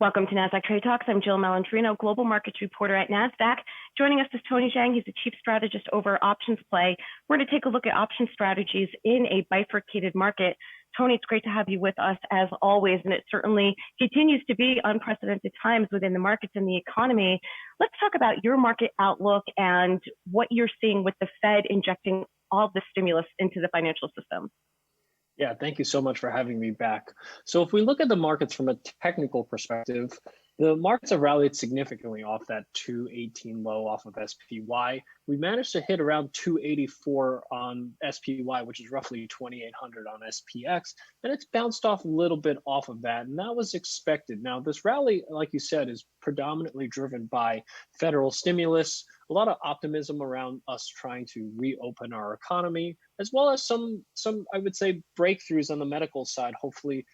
Welcome to Nasdaq Trade Talks. I'm Jill Malandrino, global markets reporter at Nasdaq. Joining us is Tony Zhang. He's the chief strategist over OptionsPlay. We're going to take a look at option strategies in a bifurcated market. Tony, it's great to have you with us as always, and it certainly continues to be unprecedented times within the markets and the economy. Let's talk about your market outlook and what you're seeing with the Fed injecting all the stimulus into the financial system. Yeah, thank you so much for having me back. So if we look at the markets from a technical perspective, the markets have rallied significantly off that 218 low off of SPY. We managed to hit around 284 on SPY, which is roughly 2,800 on SPX, and it's bounced off a little bit off of that, and that was expected. Now, this rally, like you said, is predominantly driven by federal stimulus, a lot of optimism around us trying to reopen our economy, as well as some I would say, breakthroughs on the medical side, hopefully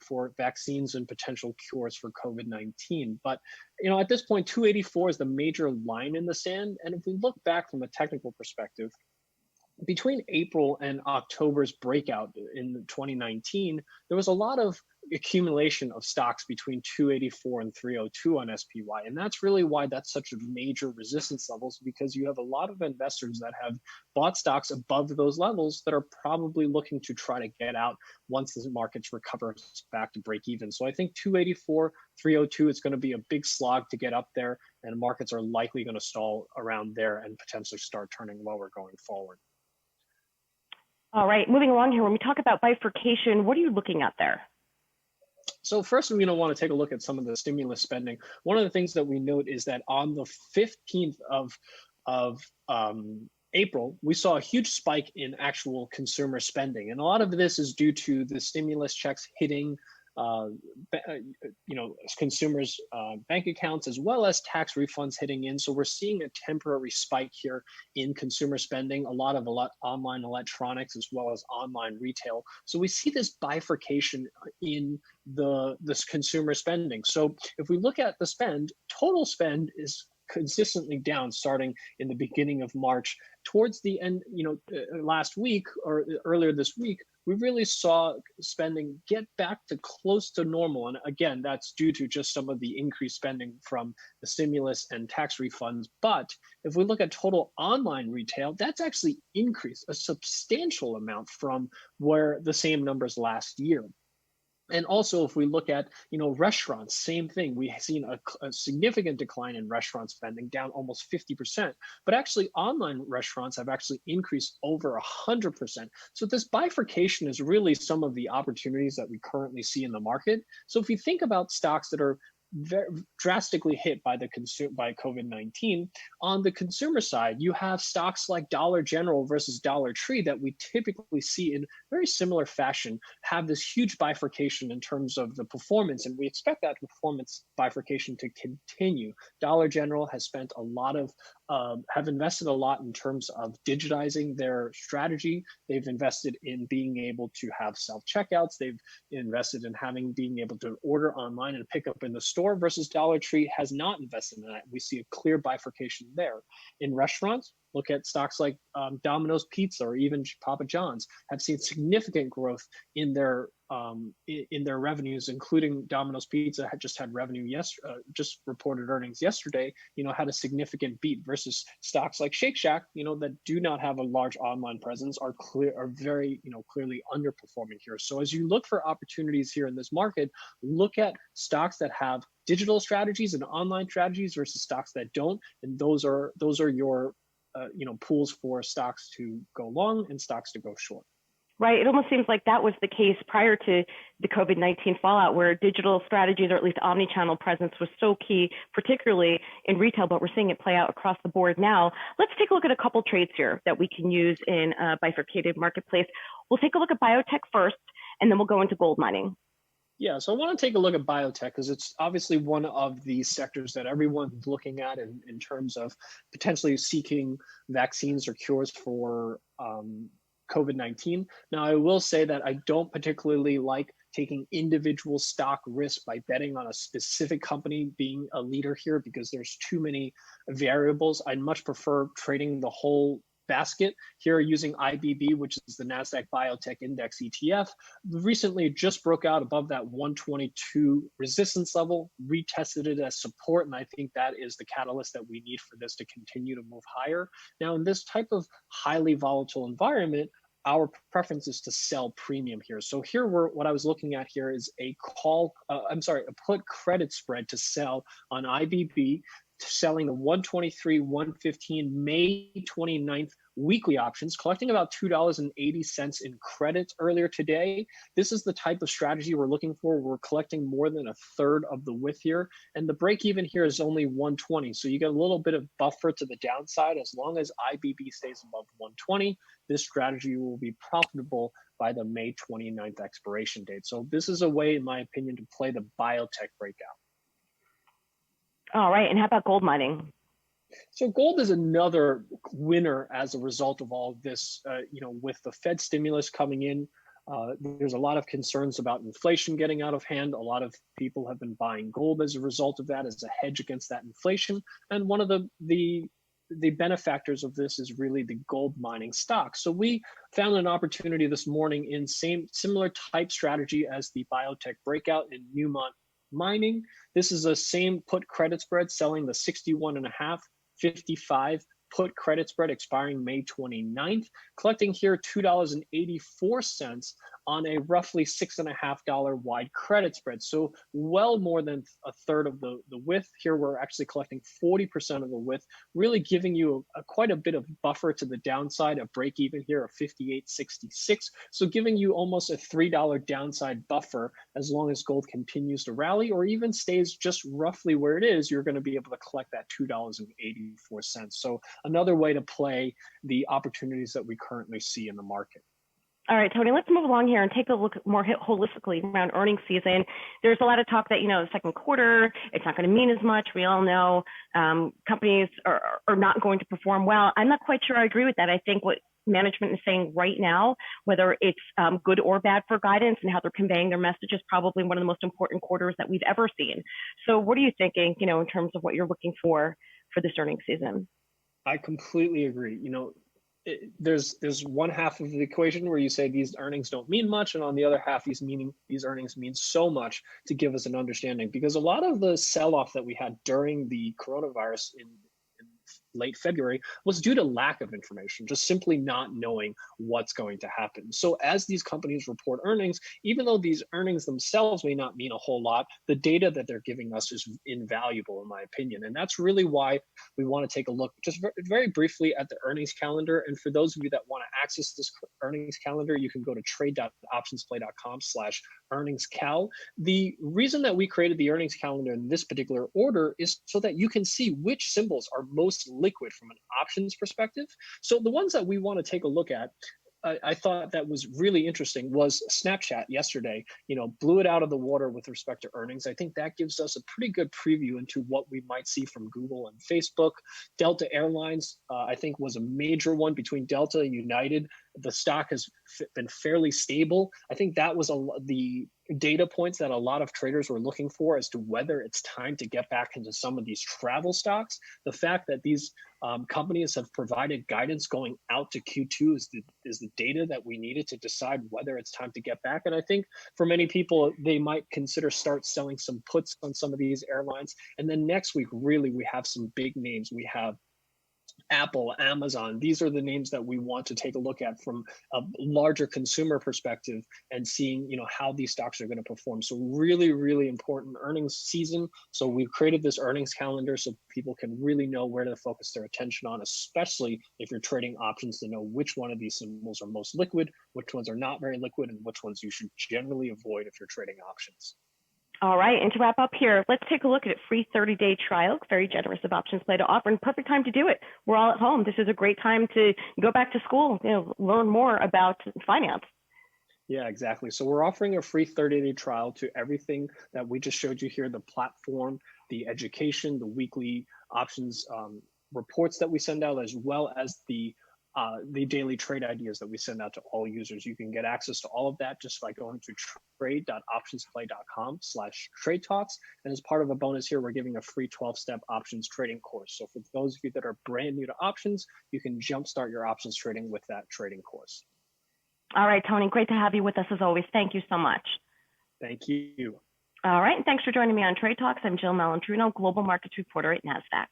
for vaccines and potential cures for COVID-19. But at this point, 284 is the major line in the sand. And if we look back from a technical perspective, between April and October's breakout in 2019, there was a lot of accumulation of stocks between 284 and 302 on SPY. And that's really why that's such a major resistance levels, because you have a lot of investors that have bought stocks above those levels that are probably looking to try to get out once the markets recover back to break even. So I think 284, 302 is going to be a big slog to get up there, and markets are likely going to stall around there and potentially start turning lower going forward. All right, moving along here, when we talk about bifurcation, what are you looking at there? So first, we want to take a look at some of the stimulus spending. One of the things that we note is that on the 15th of April, we saw a huge spike in actual consumer spending. And a lot of this is due to the stimulus checks hitting consumers' bank accounts, as well as tax refunds hitting in. So we're seeing a temporary spike here in consumer spending, a lot of online electronics, as well as online retail. So we see this bifurcation in this consumer spending. So if we look at the spend, total spend is consistently down starting in the beginning of March. Towards the end, last week or earlier this week, we really saw spending get back to close to normal. And again, that's due to just some of the increased spending from the stimulus and tax refunds. But if we look at total online retail, that's actually increased a substantial amount from where the same numbers last year. And also, if we look at, restaurants, same thing. We've seen a significant decline in restaurant spending, down almost 50%. But actually, online restaurants have actually increased over 100%. So this bifurcation is really some of the opportunities that we currently see in the market. So if you think about stocks that are very drastically hit by COVID-19. On the consumer side, you have stocks like Dollar General versus Dollar Tree that we typically see in very similar fashion have this huge bifurcation in terms of the performance, and we expect that performance bifurcation to continue. Dollar General has spent a lot of have invested a lot in terms of digitizing their strategy. They've invested in being able to have self-checkouts. They've invested in being able to order online and pick up in the store, versus Dollar Tree has not invested in that. We see a clear bifurcation there. In restaurants, look at stocks like Domino's Pizza or even Papa John's have seen significant growth in their revenues, including Domino's Pizza just had revenue just reported earnings yesterday, had a significant beat, versus stocks like Shake Shack, that do not have a large online presence are very, clearly underperforming here. So as you look for opportunities here in this market, look at stocks that have digital strategies and online strategies versus stocks that don't, and those are your pools for stocks to go long and stocks to go short. Right. It almost seems like that was the case prior to the COVID-19 fallout, where digital strategies, or at least omni-channel presence, was so key, particularly in retail, but we're seeing it play out across the board now. Let's take a look at a couple trades here that we can use in a bifurcated marketplace. We'll take a look at biotech first, and then we'll go into gold mining. Yeah, so I want to take a look at biotech because it's obviously one of the sectors that everyone's looking at in terms of potentially seeking vaccines or cures for COVID-19. Now, I will say that I don't particularly like taking individual stock risk by betting on a specific company being a leader here, because there's too many variables. I'd much prefer trading the whole basket here using IBB, which is the Nasdaq Biotech Index ETF, recently just broke out above that 122 resistance level, retested it as support, and I think that is the catalyst that we need for this to continue to move higher. Now, in this type of highly volatile environment, our preference is to sell premium here. So here what I was looking at here is a a put credit spread to sell on IBB, selling the 123, 115 May 29th weekly options, collecting about $2.80 in credits earlier today. This is the type of strategy we're looking for. We're collecting more than a third of the width here, and the break even here is only 120. So you get a little bit of buffer to the downside. As long as IBB stays above 120, this strategy will be profitable by the May 29th expiration date. So this is a way, in my opinion, to play the biotech breakout. All right, and how about gold mining? So gold is another winner as a result of all of this. With the Fed stimulus coming in, there's a lot of concerns about inflation getting out of hand. A lot of people have been buying gold as a result of that, as a hedge against that inflation. And one of the benefactors of this is really the gold mining stock. So we found an opportunity this morning in similar type strategy as the biotech breakout in Newmont Mining. This is a same put credit spread, selling the 61.5, 55 put credit spread expiring May 29th, collecting here $2.84 on a roughly $6.50 wide credit spread. So well more than a third of the width. Here we're actually collecting 40% of the width, really giving you quite a bit of buffer to the downside, a break even here of 58.66. So giving you almost a $3 downside buffer as long as gold continues to rally or even stays just roughly where it is, you're going to be able to collect that $2.84. So another way to play the opportunities that we currently see in the market. All right, Tony, let's move along here and take a look more holistically around earnings season. There's a lot of talk that, the second quarter, it's not going to mean as much. We all know companies are not going to perform well. I'm not quite sure I agree with that. I think what management is saying right now, whether it's good or bad for guidance and how they're conveying their message, is probably one of the most important quarters that we've ever seen. So what are you thinking, in terms of what you're looking for this earnings season? I completely agree. There's one half of the equation where you say these earnings don't mean much, and on the other half, these earnings mean so much to give us an understanding, because a lot of the sell-off that we had during the coronavirus in late February was due to lack of information, just simply not knowing what's going to happen. So as these companies report earnings, even though these earnings themselves may not mean a whole lot, the data that they're giving us is invaluable, in my opinion. And that's really why we want to take a look just very briefly at the earnings calendar. And for those of you that want to access this earnings calendar, you can go to trade.optionsplay.com/earningscal. The reason that we created the earnings calendar in this particular order is so that you can see which symbols are most liquid from an options perspective. So the ones that we want to take a look at, I thought that was really interesting, was Snapchat yesterday, blew it out of the water with respect to earnings. I think that gives us a pretty good preview into what we might see from Google and Facebook. Delta Airlines, I think, was a major one. Between Delta and United, the stock has been fairly stable. I think that was the data points that a lot of traders were looking for as to whether it's time to get back into some of these travel stocks. The fact that these companies have provided guidance going out to Q2 is the data that we needed to decide whether it's time to get back. And I think for many people, they might consider start selling some puts on some of these airlines. And then next week, really, we have some big names. We have Apple, Amazon. These are the names that we want to take a look at from a larger consumer perspective and seeing, how these stocks are going to perform. So really, really important earnings season. So we've created this earnings calendar so people can really know where to focus their attention on, especially if you're trading options, to know which one of these symbols are most liquid, which ones are not very liquid, and which ones you should generally avoid if you're trading options. All right, and to wrap up here, let's take a look at a free 30-day trial. Very generous of OptionsPlay to offer, and perfect time to do it. We're all at home. This is a great time to go back to school, learn more about finance. Yeah, exactly. So we're offering a free 30-day trial to everything that we just showed you here: the platform, the education, the weekly options reports that we send out, as well as the the daily trade ideas that we send out to all users. You can get access to all of that just by going to trade.optionsplay.com/trade talks. And as part of a bonus here, we're giving a free 12-step options trading course. So for those of you that are brand new to options, you can jumpstart your options trading with that trading course. All right, Tony, great to have you with us as always. Thank you so much. Thank you. All right, and thanks for joining me on Trade Talks. I'm Jill Malandrino, Global Markets Reporter at Nasdaq.